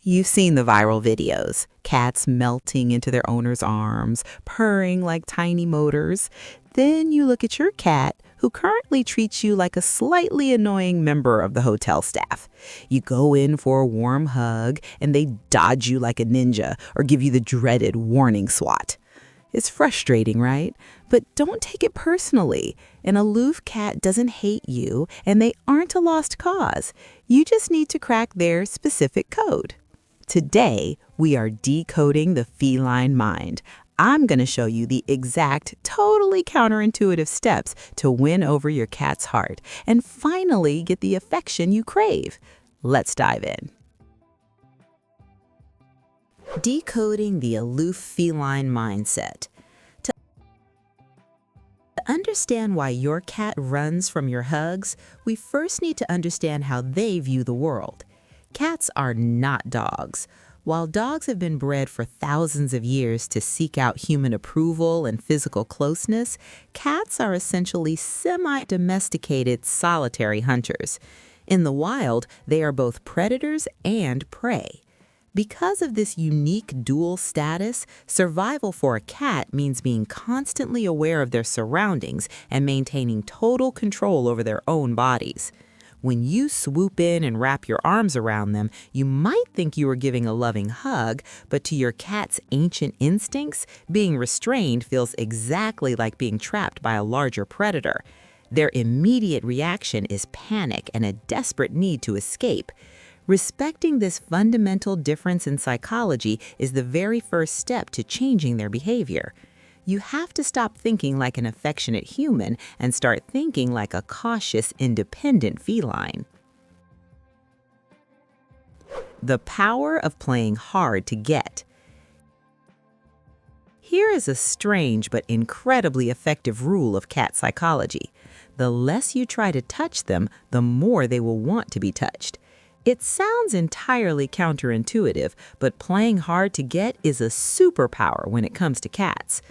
You've seen the viral videos, cats melting into their owner's arms, purring like tiny motors. Then you look at your cat, who currently treats you like a slightly annoying member of the hotel staff. You go in for a warm hug, and they dodge you like a ninja or give you the dreaded warning swat. It's frustrating, right? But don't take it personally. An aloof cat doesn't hate you, and they aren't a lost cause. You just need to crack their specific code. Today, we are decoding the feline mind. I'm going to show you the exact, totally counterintuitive steps to win over your cat's heart and finally get the affection you crave. Let's dive in. Decoding the aloof feline mindset. To understand why your cat runs from your hugs, we first need to understand how they view the world. Cats are not dogs. While dogs have been bred for thousands of years to seek out human approval and physical closeness, cats are essentially semi-domesticated solitary hunters. In the wild, they are both predators and prey. Because of this unique dual status, survival for a cat means being constantly aware of their surroundings and maintaining total control over their own bodies. When you swoop in and wrap your arms around them, you might think you are giving a loving hug, but to your cat's ancient instincts, being restrained feels exactly like being trapped by a larger predator. Their immediate reaction is panic and a desperate need to escape. Respecting this fundamental difference in psychology is the very first step to changing their behavior. You have to stop thinking like an affectionate human and start thinking like a cautious, independent feline. The power of playing hard to get. Here is a strange but incredibly effective rule of cat psychology. The less you try to touch them, the more they will want to be touched. It sounds entirely counterintuitive, but playing hard to get is a superpower when it comes to cats.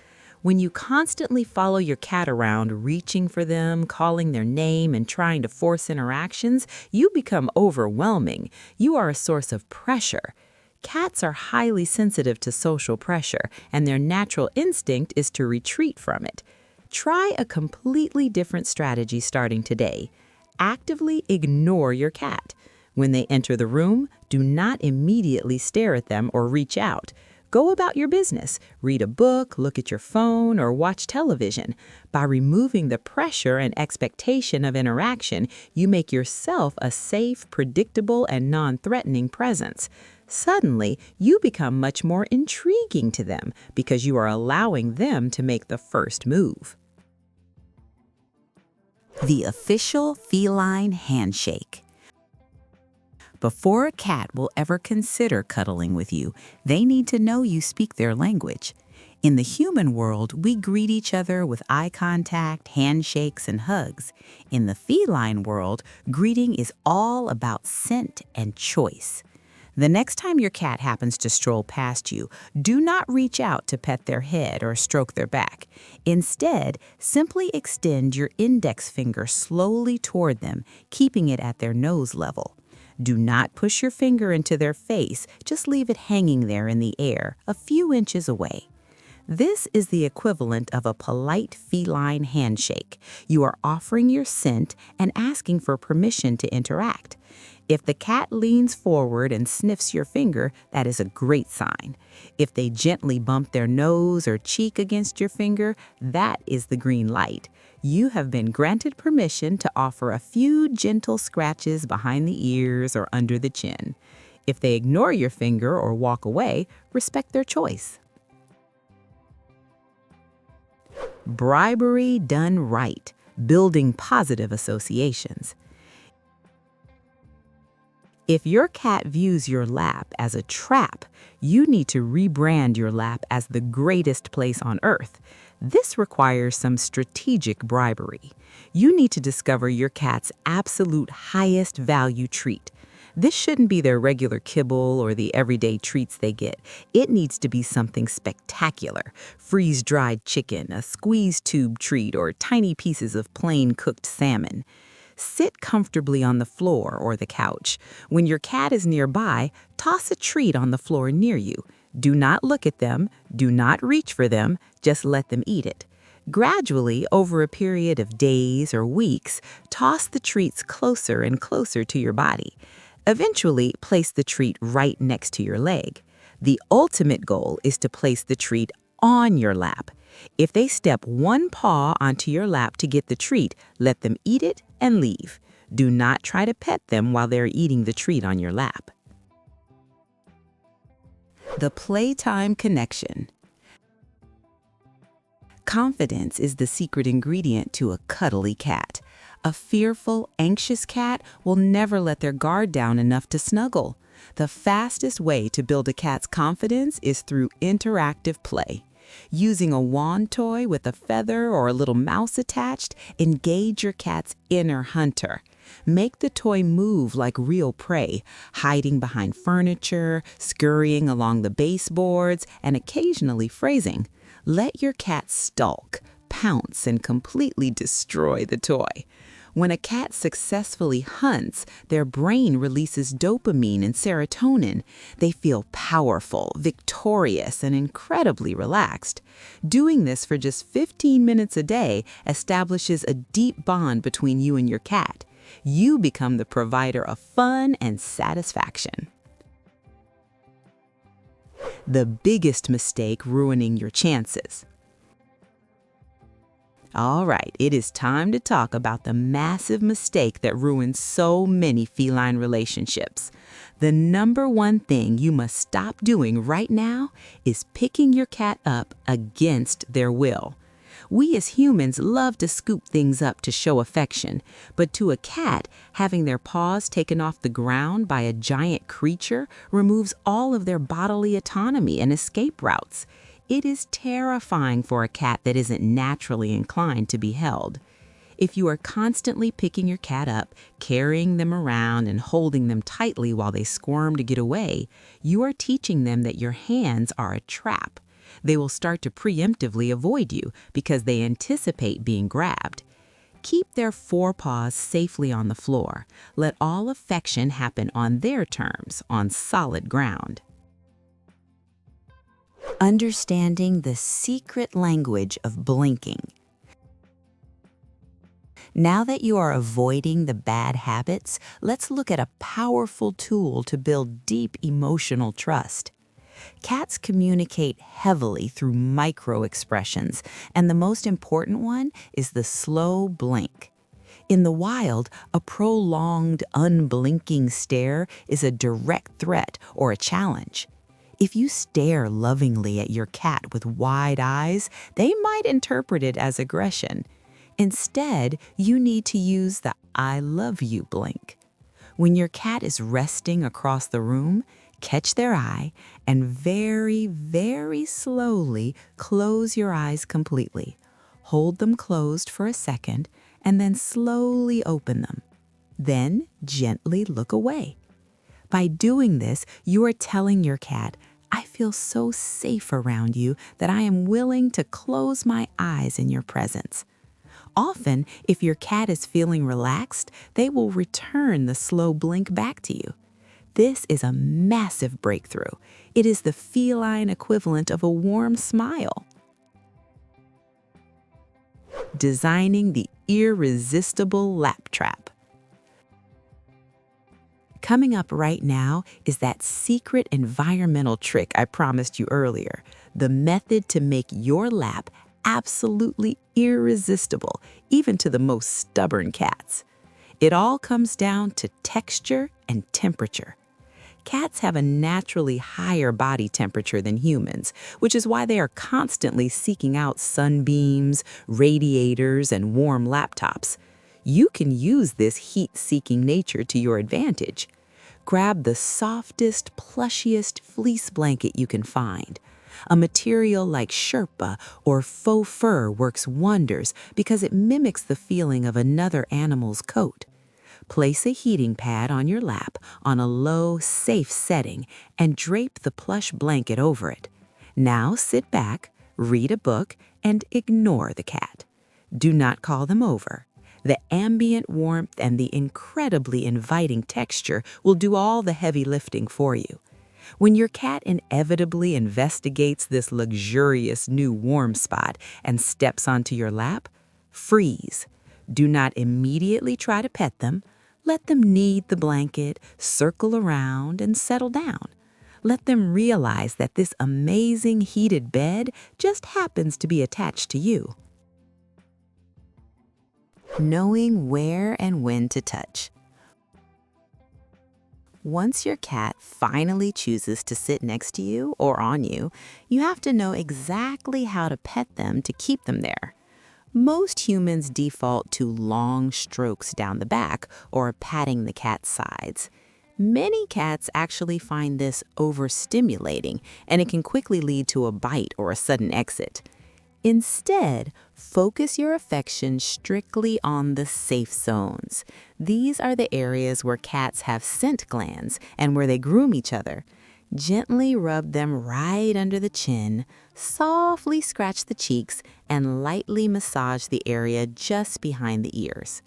When you constantly follow your cat around, reaching for them, calling their name, and trying to force interactions, you become overwhelming. You are a source of pressure. Cats are highly sensitive to social pressure, and their natural instinct is to retreat from it. Try a completely different strategy starting today. Actively ignore your cat. When they enter the room, do not immediately stare at them or reach out. Go about your business, read a book, look at your phone, or watch television. By removing the pressure and expectation of interaction, you make yourself a safe, predictable, and non-threatening presence. Suddenly, you become much more intriguing to them because you are allowing them to make the first move. The official feline handshake. Before a cat will ever consider cuddling with you, they need to know you speak their language. In the human world, we greet each other with eye contact, handshakes, and hugs. In the feline world, greeting is all about scent and choice. The next time your cat happens to stroll past you, do not reach out to pet their head or stroke their back. Instead, simply extend your index finger slowly toward them, keeping it at their nose level. Do not push your finger into their face, just leave it hanging there in the air, a few inches away. This is the equivalent of a polite feline handshake. You are offering your scent and asking for permission to interact. If the cat leans forward and sniffs your finger, that is a great sign. If they gently bump their nose or cheek against your finger, that is the green light. You have been granted permission to offer a few gentle scratches behind the ears or under the chin. If they ignore your finger or walk away, respect their choice. Bribery done right, building positive associations. If your cat views your lap as a trap, you need to rebrand your lap as the greatest place on earth. This requires some strategic bribery. You need to discover your cat's absolute highest value treat. This shouldn't be their regular kibble or the everyday treats they get. It needs to be something spectacular. Freeze-dried chicken, a squeeze tube treat, or tiny pieces of plain cooked salmon. Sit comfortably on the floor or the couch. When your cat is nearby, toss a treat on the floor near you. Do not look at them, do not reach for them, just let them eat it. Gradually, over a period of days or weeks, toss the treats closer and closer to your body. Eventually, place the treat right next to your leg. The ultimate goal is to place the treat on your lap. If they step one paw onto your lap to get the treat, let them eat it and leave. Do not try to pet them while they're eating the treat on your lap. The Playtime Connection. Confidence is the secret ingredient to a cuddly cat. A fearful, anxious cat will never let their guard down enough to snuggle. The fastest way to build a cat's confidence is through interactive play. Using a wand toy with a feather or a little mouse attached, engage your cat's inner hunter. Make the toy move like real prey, hiding behind furniture, scurrying along the baseboards, and occasionally phrasing. Let your cat stalk, pounce, and completely destroy the toy. When a cat successfully hunts, their brain releases dopamine and serotonin. They feel powerful, victorious, and incredibly relaxed. Doing this for just 15 minutes a day establishes a deep bond between you and your cat. You become the provider of fun and satisfaction. The biggest mistake ruining your chances. All right, it is time to talk about the massive mistake that ruins so many feline relationships. The number one thing you must stop doing right now is picking your cat up against their will. We as humans love to scoop things up to show affection, but to a cat, having their paws taken off the ground by a giant creature removes all of their bodily autonomy and escape routes. It is terrifying for a cat that isn't naturally inclined to be held. If you are constantly picking your cat up, carrying them around, and holding them tightly while they squirm to get away, you are teaching them that your hands are a trap. They will start to preemptively avoid you because they anticipate being grabbed. Keep their forepaws safely on the floor. Let all affection happen on their terms, on solid ground. Understanding the secret language of blinking. Now that you are avoiding the bad habits, let's look at a powerful tool to build deep emotional trust. Cats communicate heavily through micro-expressions, and the most important one is the slow blink. In the wild, a prolonged, unblinking stare is a direct threat or a challenge. If you stare lovingly at your cat with wide eyes, they might interpret it as aggression. Instead, you need to use the I love you blink. When your cat is resting across the room, catch their eye and very, very slowly close your eyes completely. Hold them closed for a second and then slowly open them. Then gently look away. By doing this, you are telling your cat, I feel so safe around you that I am willing to close my eyes in your presence. Often, if your cat is feeling relaxed, they will return the slow blink back to you. This is a massive breakthrough. It is the feline equivalent of a warm smile. Designing the irresistible lap trap. Coming up right now is that secret environmental trick I promised you earlier, the method to make your lap absolutely irresistible, even to the most stubborn cats. It all comes down to texture and temperature. Cats have a naturally higher body temperature than humans, which is why they are constantly seeking out sunbeams, radiators, and warm laptops. You can use this heat-seeking nature to your advantage. Grab the softest, plushiest fleece blanket you can find. A material like Sherpa or faux fur works wonders because it mimics the feeling of another animal's coat. Place a heating pad on your lap on a low, safe setting and drape the plush blanket over it. Now sit back, read a book, and ignore the cat. Do not call them over. The ambient warmth and the incredibly inviting texture will do all the heavy lifting for you. When your cat inevitably investigates this luxurious new warm spot and steps onto your lap, freeze. Do not immediately try to pet them. Let them knead the blanket, circle around, and settle down. Let them realize that this amazing heated bed just happens to be attached to you. Knowing where and when to touch. Once your cat finally chooses to sit next to you or on you, you have to know exactly how to pet them to keep them there. Most humans default to long strokes down the back or patting the cat's sides. Many cats actually find this overstimulating, and it can quickly lead to a bite or a sudden exit. Instead, focus your affection strictly on the safe zones. These are the areas where cats have scent glands and where they groom each other. Gently rub them right under the chin, softly scratch the cheeks, and lightly massage the area just behind the ears.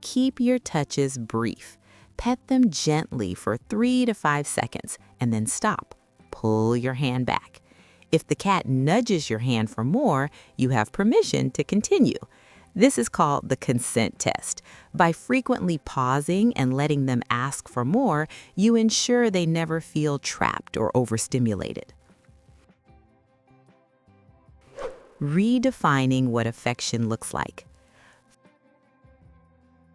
Keep your touches brief. Pet them gently for 3 to 5 seconds and then stop. Pull your hand back. If the cat nudges your hand for more, you have permission to continue. This is called the consent test. By frequently pausing and letting them ask for more, you ensure they never feel trapped or overstimulated. Redefining what affection looks like.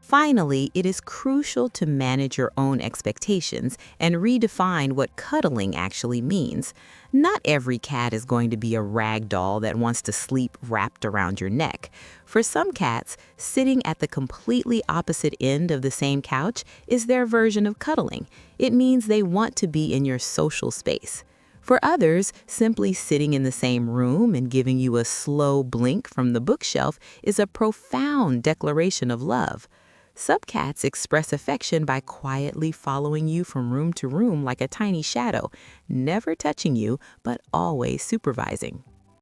Finally, it is crucial to manage your own expectations and redefine what cuddling actually means. Not every cat is going to be a rag doll that wants to sleep wrapped around your neck. For some cats, sitting at the completely opposite end of the same couch is their version of cuddling. It means they want to be in your social space. For others, simply sitting in the same room and giving you a slow blink from the bookshelf is a profound declaration of love. Some cats express affection by quietly following you from room to room like a tiny shadow, never touching you, but always supervising.